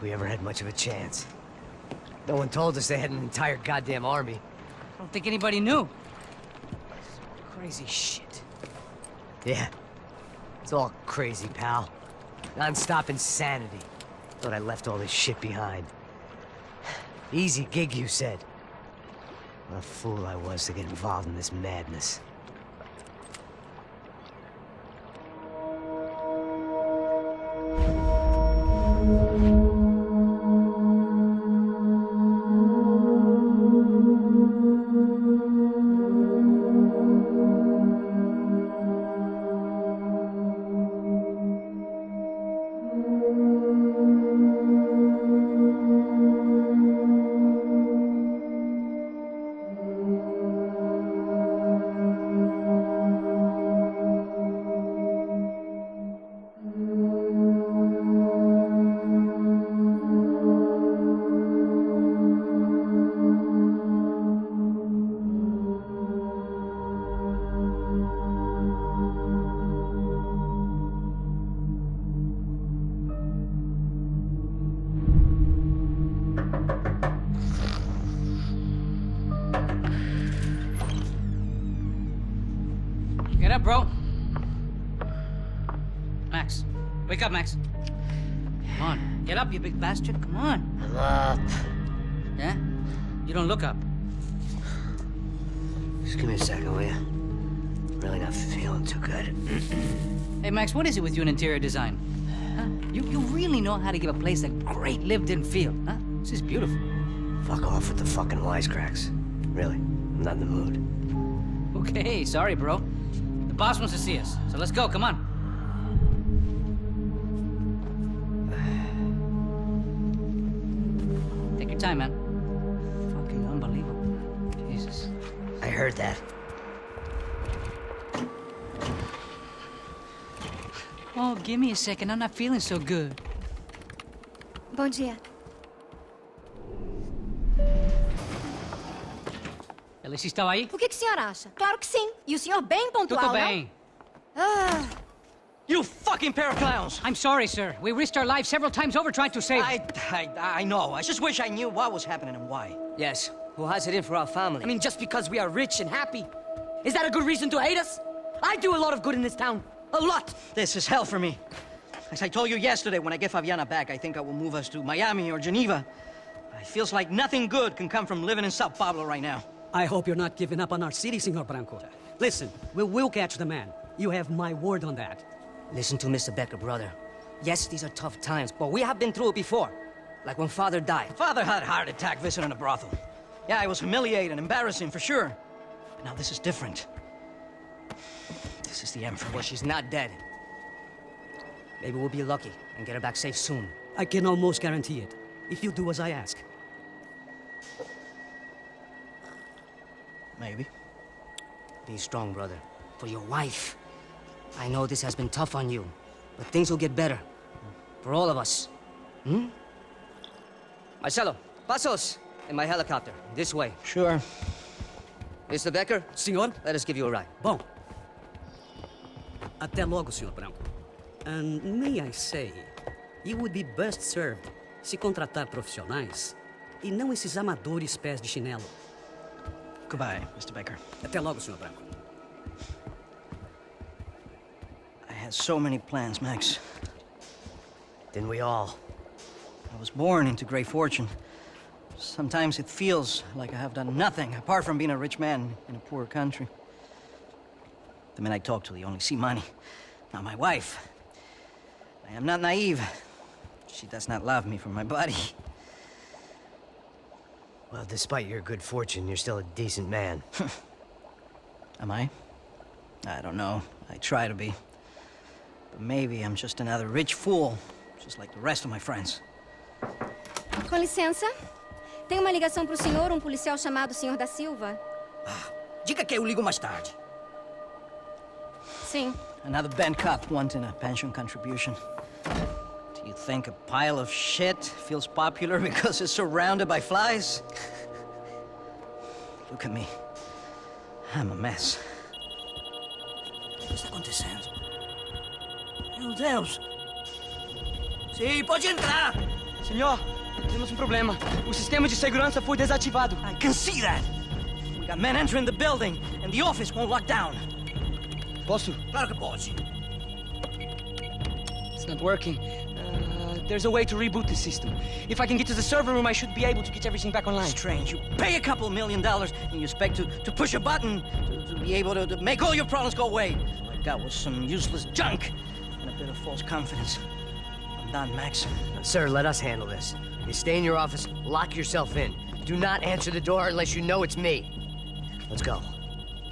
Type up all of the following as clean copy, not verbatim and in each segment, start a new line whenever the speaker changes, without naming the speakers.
think we ever had much of a chance. No one told us they had an entire goddamn army.
I don't think anybody knew.
Crazy shit. Yeah. It's all crazy, pal. Non-stop insanity. Thought I left all this shit behind. Easy gig, you said. What a fool I was to get involved in this madness.
Get up, bro. Max. Wake up, Max. Come on. Get up, you big bastard. Come on.
I'm up.
Yeah? You don't look up.
Just give me a second, will you? Really not feeling too good.
Hey, Max, what is it with you in interior design? Huh? You really know how to give a place a great lived-in feel, huh? This is beautiful.
Fuck off with the fucking wisecracks. Really, I'm not in the mood.
Okay, sorry, bro. The boss wants to see us, so let's go, come on. Take your time, man. Fucking unbelievable. Jesus.
I heard that.
Oh, give me a second. I'm not feeling so good.
Bom dia.
Alice estava aí?
O que o senhor acha? Claro que sim. E o senhor bem pontual,
Tudo
não?
bem.
Ah,
You fucking pair of clowns!
I'm sorry, sir. We risked our lives several times over trying to save...
I know. I just wish I knew what was happening and why.
Yes, who has it in for our family? I mean, just because we are rich and happy. Is that a good reason to hate us? I do a lot of good in this town. A lot!
This is hell for me. As I told you yesterday, when I get Fabiana back, I think I will move us to Miami or Geneva. It feels like nothing good can come from living in São Paulo right now.
I hope you're not giving up on our city, Senor Branco. Listen, we will catch the man. You have my word on that.
Listen to Mr. Becker, brother. Yes, these are tough times, but we have been through it before. Like when Father died.
Father had a heart attack visiting a brothel. Yeah, it was humiliating, embarrassing, for sure. But now this is different. This is the end for me.
Well, she's not dead. Maybe we'll be lucky and get her back safe soon.
I can almost guarantee it, if you do as I ask.
Maybe.
Be strong, brother. For your wife. I know this has been tough on you, but things will get better. For all of us. Hmm? Marcelo, pasos in my helicopter. This way.
Sure.
Mr. Becker,
Senhor?
let us give you a ride.
Bom. Até logo, Senhor Branco. And may I say, you would be best served se contratar profissionais e não esses amadores pés de chinelo.
Goodbye, Mr. Baker.
Até logo, Senhor Branco.
I had so many plans, Max.
Didn't we all?
I was born into great fortune. Sometimes it feels like I have done nothing apart from being a rich man in a poor country. The men I talk to, they only see money. Not my wife. I am not naive. She does not love me for my body.
Well, despite your good fortune, you're still a decent man.
Am I? I don't know. I try to be. But maybe I'm just another rich fool, just like the rest of my friends.
com licença. Tem uma ligação pro senhor, um policial chamado Sr. da Silva.
Diga que eu ligo mais tarde.
Sim.
Another band cop wanting a pension contribution. Do you think a pile of shit feels popular because it's surrounded by flies? Look at me. I'm a mess.
O que está acontecendo? Meu Deus! Sim, pode entrar!
Senhor, temos problema. O sistema de segurança foi desativado.
I can see that. We got men entering the building, and the office won't lock down.
Posso?
Claro que pode.
It's not working. There's a way to reboot the system. If I can get to the server room, I should be able to get everything back online.
Strange. You pay a couple $1 million, and you expect to push a button to be able to make all your problems go away. All I got was some useless junk and a bit of false confidence. I'm done, Max.
Sir, let us handle this. You stay in your office, lock yourself in. Do not answer the door unless you know it's me. Let's go.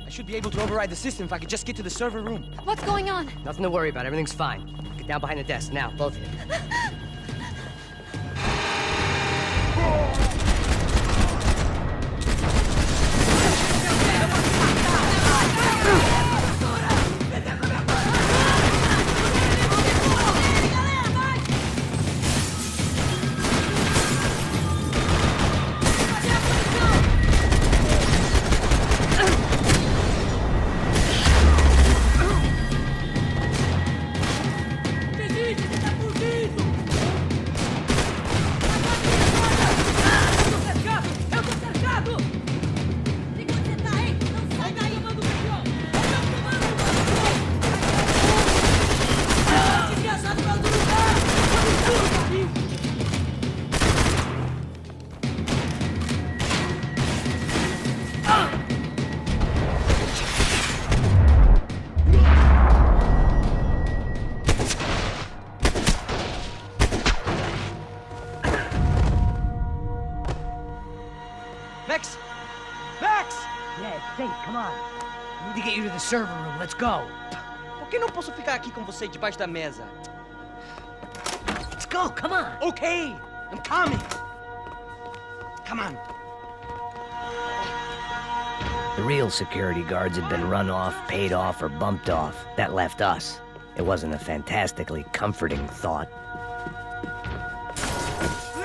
I should be able to override the system if I could just get to the server room.
What's going on?
Nothing to worry about. Everything's fine. Get down behind the desk now, both of you.
Max! Max!
Yeah, it's safe. Come on. I need to get you to the server room. Let's go.
Por que não posso ficar aqui com você debaixo da mesa?
Let's go. Come on.
Okay, I'm coming. Come on.
The real security guards had been run off, paid off, or bumped off. That left us. It wasn't a fantastically comforting thought.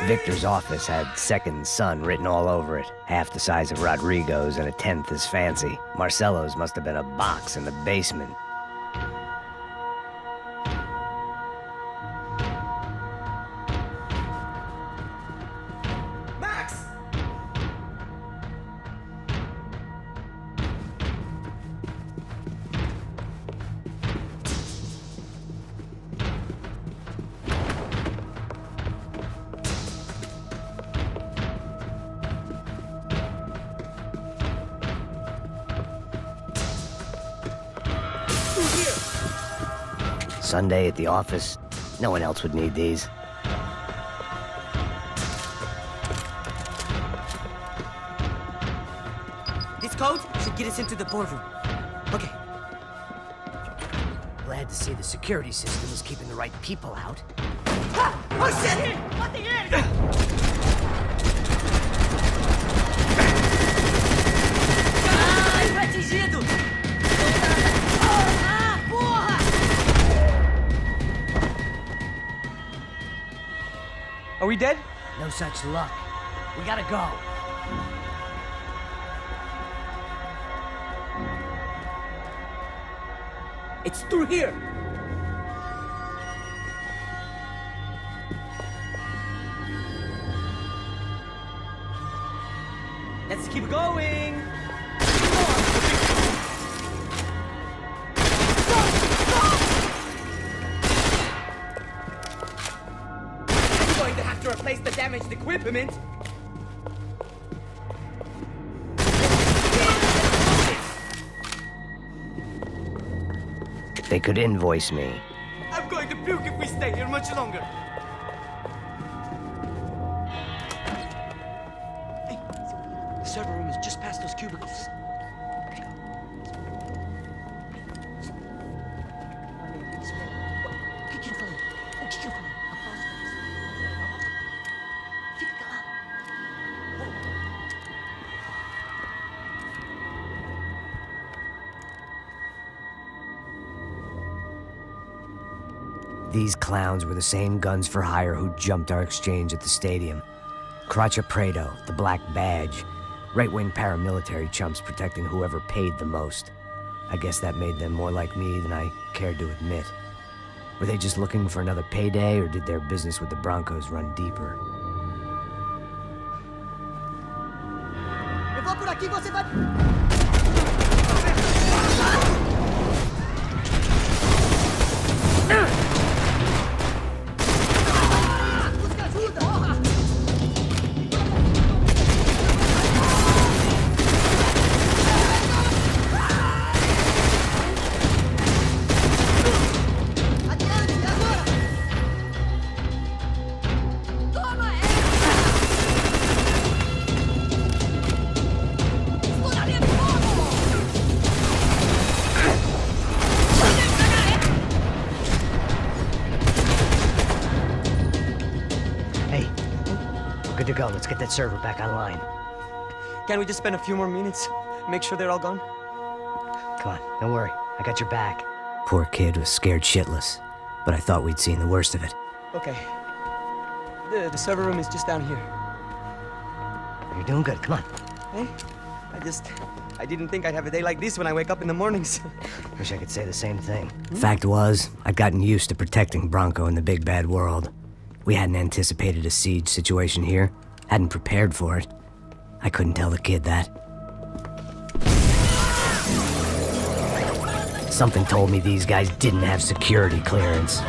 Victor's office had second son written all over it, half the size of Rodrigo's and a tenth as fancy. Marcelo's must have been a box in the basement.
Max!
Sunday at the office. No one else would need these.
This code should get us into the boardroom. Okay.
Glad to see the security system is keeping the right people out.
Oh shit! What the hell? Ai, foi atingido! Ah, porra!
Are we dead?
No such luck. We gotta go.
It's through here.
Let's keep going. I'm going to have to replace the damaged equipment.
They could invoice me.
I'm going to puke if we stay here much longer. Hey, the server room is just past those cubicles.
These clowns were the same guns for hire who jumped our exchange at the stadium. Cracha Preto, the Black Badge, right-wing paramilitary chumps protecting whoever paid the most. I guess that made them more like me than I cared to admit. Were they just looking for another payday, or did their business with the Broncos run deeper?
Eu vou por aqui, você vai... Busca ajuda! Adiante, e agora? Toma ela! Estouraré fogo!
Hey, we're good to go. Let's get that server back online.
Can't we just spend a few more minutes? Make sure they're all gone?
Come on, don't worry. I got your back. Poor kid was scared shitless, but I thought we'd seen the worst of it.
Okay. The server room is just down here.
You're doing good. Come on.
Hey? I didn't think I'd have a day like this when I wake up in the mornings.
Wish I could say the same thing. Fact was, I'd gotten used to protecting Bronco in the big bad world. We hadn't anticipated a siege situation here, hadn't prepared for it. I couldn't tell the kid that. Something told me these guys didn't have security clearance.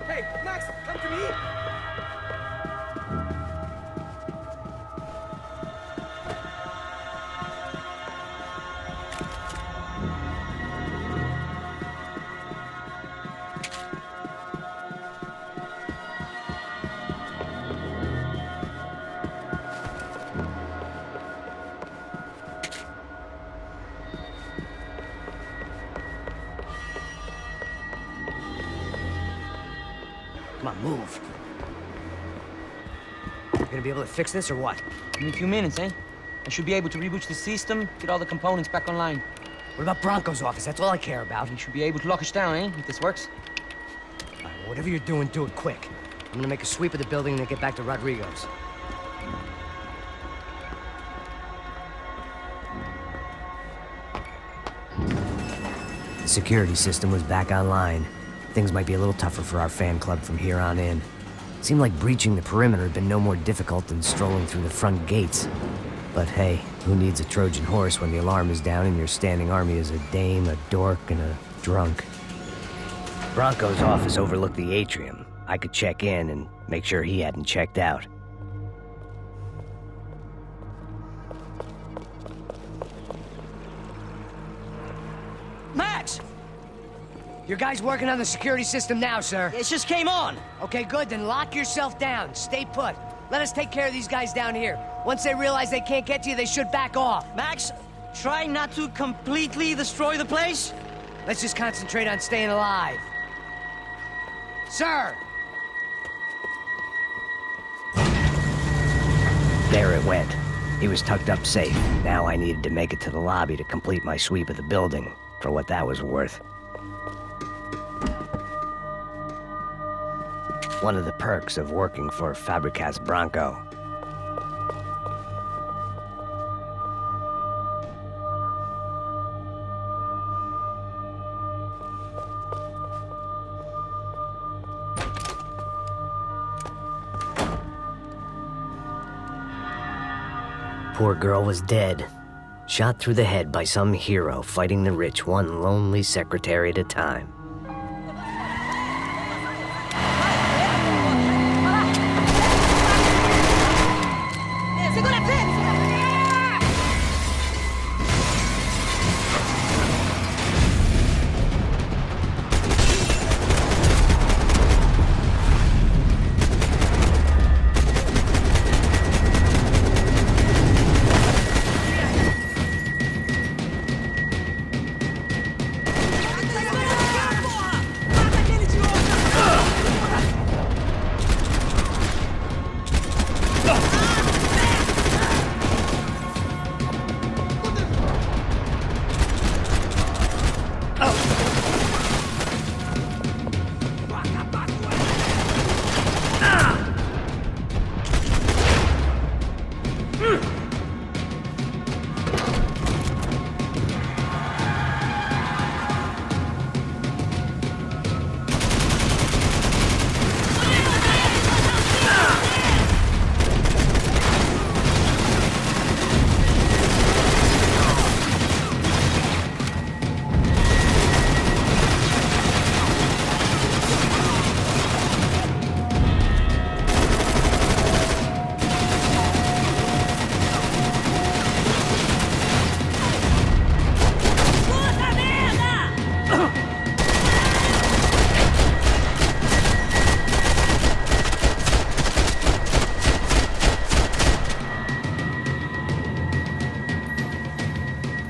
Hey, Max, come to me!
Come on, move. You gonna be able to fix this or what?
In a few minutes, eh? I should be able to reboot the system, get all the components back online.
What about Bronco's office? That's all I care about.
You should be able to lock us down, eh? If this works.
All right, well, whatever you're doing, do it quick. I'm gonna make a sweep of the building and then get back to Rodrigo's. The security system was back online. Things might be a little tougher for our fan club from here on in. Seemed like breaching the perimeter had been no more difficult than strolling through the front gates. But hey, who needs a Trojan horse when the alarm is down and your standing army is a dame, a dork, and a drunk? Bronco's office overlooked the atrium. I could check in and make sure he hadn't checked out. Your guy's working on the security system now, sir.
It just came on.
Okay, good, then lock yourself down. Stay put. Let us take care of these guys down here. Once they realize they can't get to you, they should back off.
Max, try not to completely destroy the place.
Let's just concentrate on staying alive. Sir!
There it went. He was tucked up safe. Now I needed to make it to the lobby to complete my sweep of the building, for what that was worth. One of the perks of working for Fabricas Branco. Poor girl was dead. Shot through the head by some hero fighting the rich one lonely secretary at a time.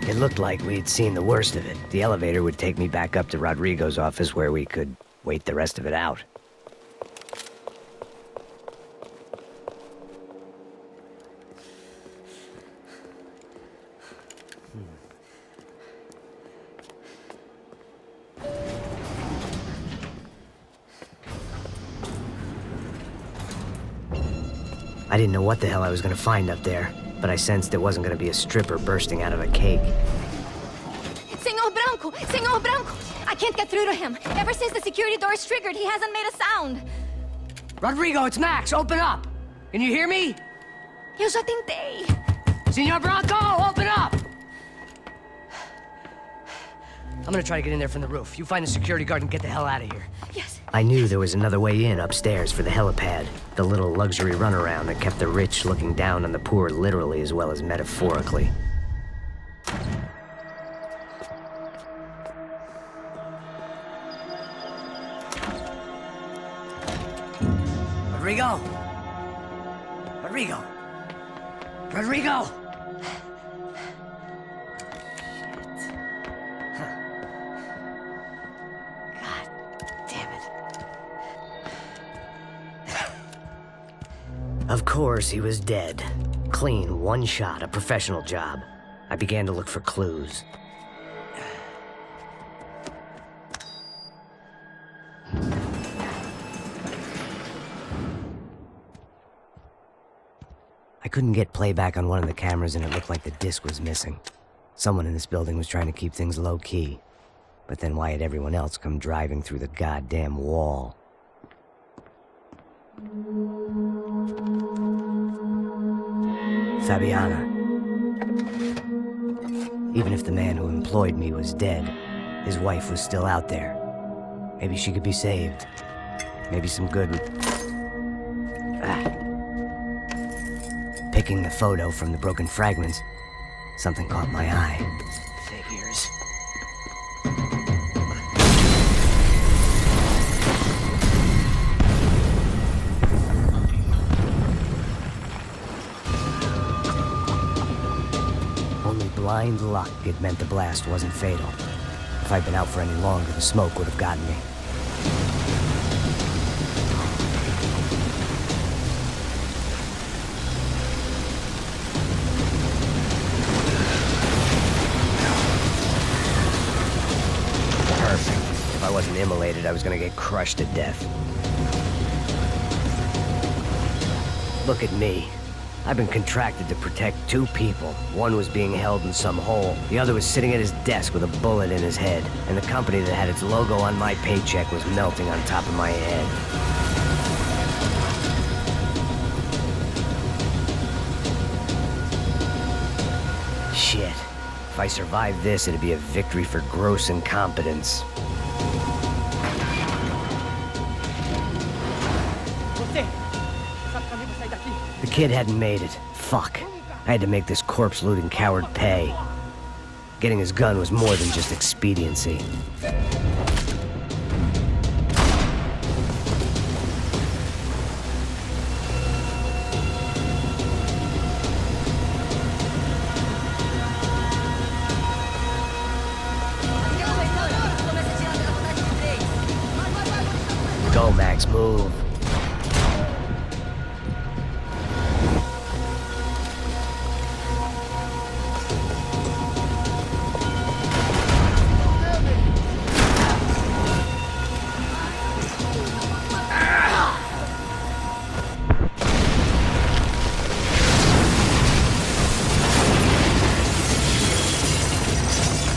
It looked like we'd seen the worst of it. The elevator would take me back up to Rodrigo's office where we could wait the rest of it out. I didn't know what the hell I was gonna find up there, but I sensed it wasn't gonna be a stripper bursting out of a cake.
Senor Branco! Senor Branco! I can't get through to him. Ever since the security door is triggered, he hasn't made a sound.
Rodrigo, it's Max. Open up. Can you hear me?
Eu já tentei.
Senor Branco, open up! I'm gonna try to get in there from the roof. You find the security guard and get the hell out of here.
Yes.
I knew there was another way in upstairs for the helipad, the little luxury runaround that kept the rich looking down on the poor literally as well as metaphorically.
Rodrigo! Rodrigo! Rodrigo!
Of course, he was dead. Clean, one shot, a professional job. I began to look for clues. I couldn't get playback on one of the cameras and it looked like the disc was missing. Someone in this building was trying to keep things low-key. But then why had everyone else come driving through the goddamn wall? Fabiana. Even if the man who employed me was dead, his wife was still out there. Maybe she could be saved. Maybe some good... Picking the photo from the broken fragments, something caught my eye. Figures. blind luck, it meant the blast wasn't fatal. If I'd been out for any longer, the smoke would have gotten me. Perfect. If I wasn't immolated, I was gonna get crushed to death. Look at me. I've been contracted to protect two people. One was being held in some hole. The other was sitting at his desk with a bullet in his head. And the company that had its logo on my paycheck was melting on top of my head. Shit. If I survived this, it'd be a victory for gross incompetence. The kid hadn't made it. Fuck. I had to make this corpse-looting coward pay. Getting his gun was more than just expediency. Go, Max, move.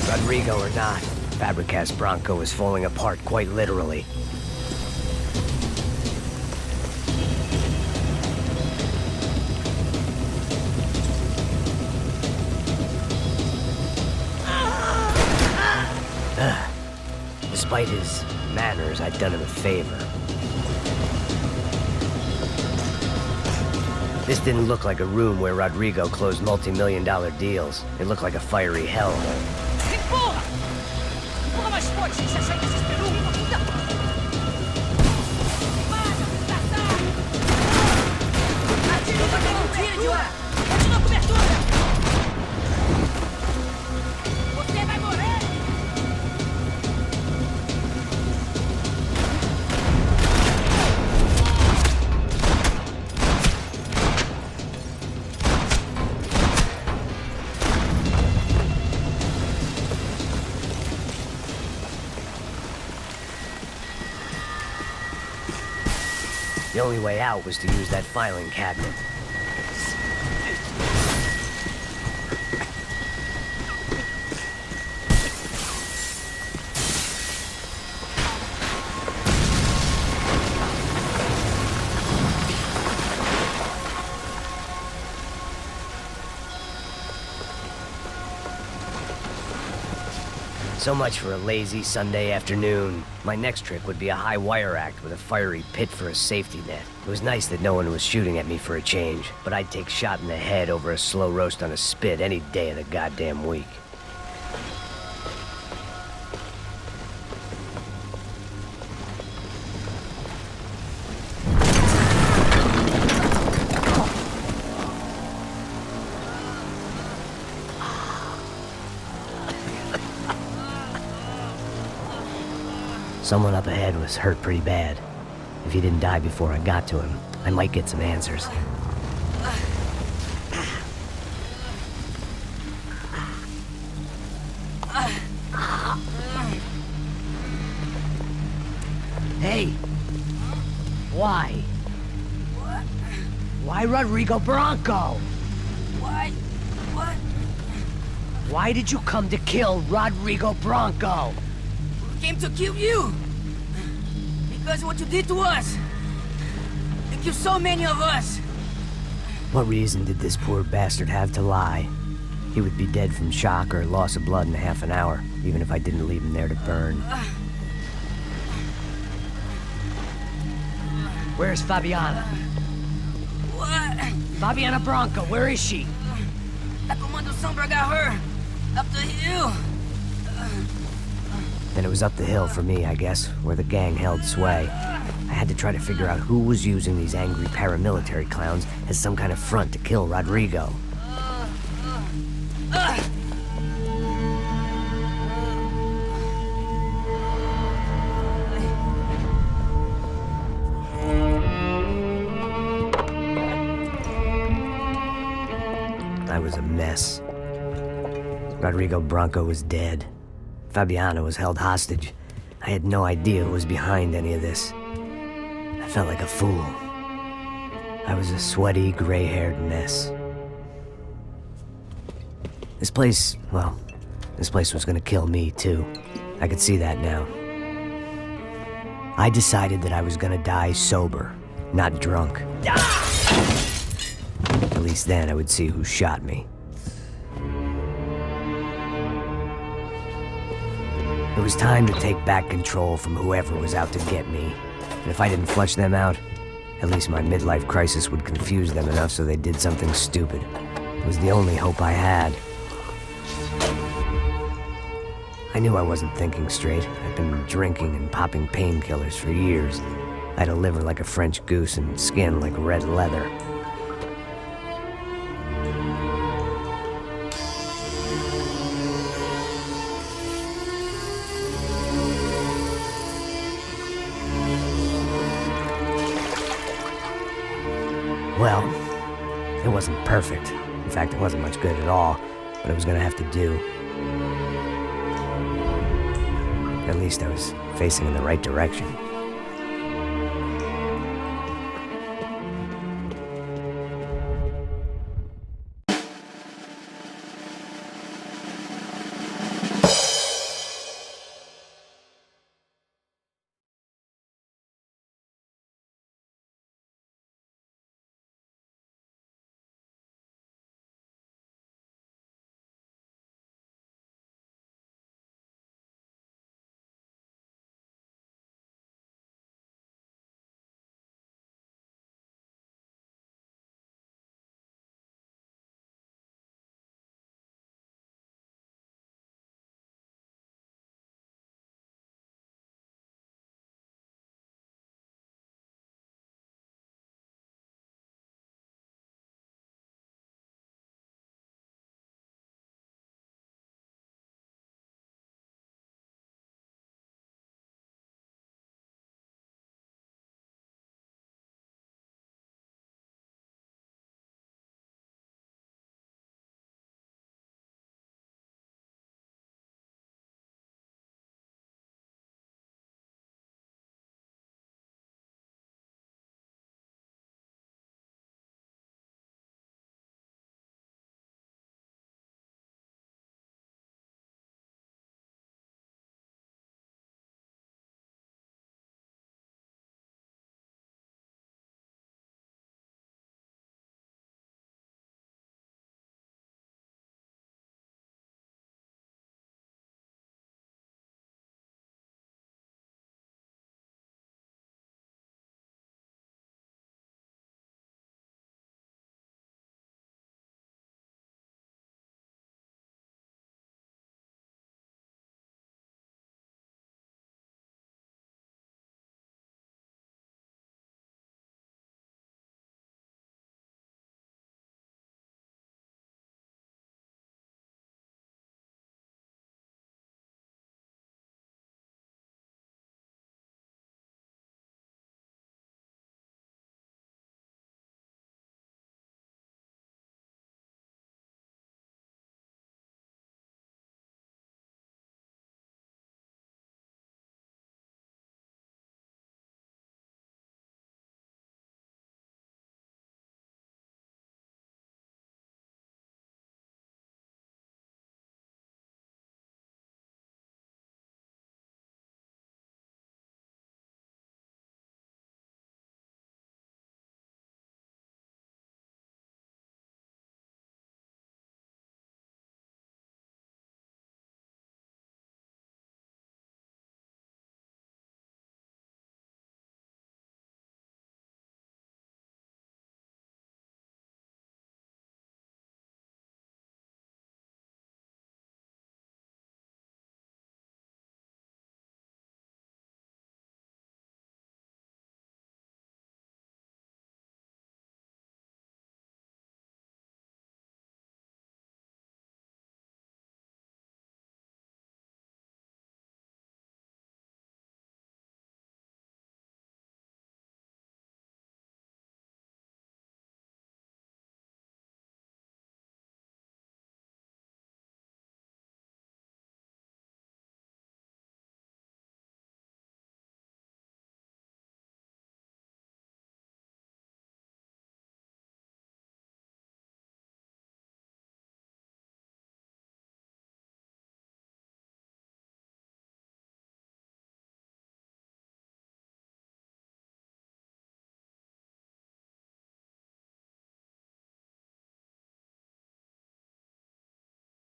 Rodrigo or not, Fabricas Bronco is falling apart quite literally. Despite his manners, I'd done him a favor. This didn't look like a room where Rodrigo closed multi-million-dollar deals. It looked like a fiery hellhole.
Empurra! Empurra mais forte, sem se achar desesperou. Atire pra ter cobertura! Continua a cobertura! Você vai morrer!
The only way out was to use that filing cabinet. So much for a lazy Sunday afternoon. My next trick would be a high wire act with a fiery pit for a safety net. It was nice that no one was shooting at me for a change, but I'd take shot in the head over a slow roast on a spit any day of the goddamn week. Someone up ahead was hurt pretty bad. If he didn't die before I got to him, I might get some answers.
Hey! Why?
What?
Why Rodrigo Bronco?
Why? What?
Why did you come to kill Rodrigo Bronco?
Came to kill you! Because of what you did to us! You killed so many of us!
What reason did this poor bastard have to lie? He would be dead from shock or loss of blood in half an hour, even if I didn't leave him there to burn.
Where's Fabiana?
What?
Fabiana Bronco, where is she?
A Comando Sombra got her! Up the hill!
Then it was up the hill for me, I guess, where the gang held sway. I had to try to figure out who was using these angry paramilitary clowns as some kind of front to kill Rodrigo. I was a mess. Rodrigo Branco was dead. Fabiana was held hostage. I had no idea who was behind any of this. I felt like a fool. I was a sweaty, gray-haired mess. This place was gonna kill me, too. I could see that now. I decided that I was gonna die sober, not drunk. At least then I would see who shot me. It was time to take back control from whoever was out to get me. And if I didn't flush them out, at least my midlife crisis would confuse them enough so they did something stupid. It was the only hope I had. I knew I wasn't thinking straight. I'd been drinking and popping painkillers for years. I had a liver like a French goose and skin like red leather. Well, it wasn't perfect. In fact, it wasn't much good at all, but it was gonna have to do. At least I was facing in the right direction.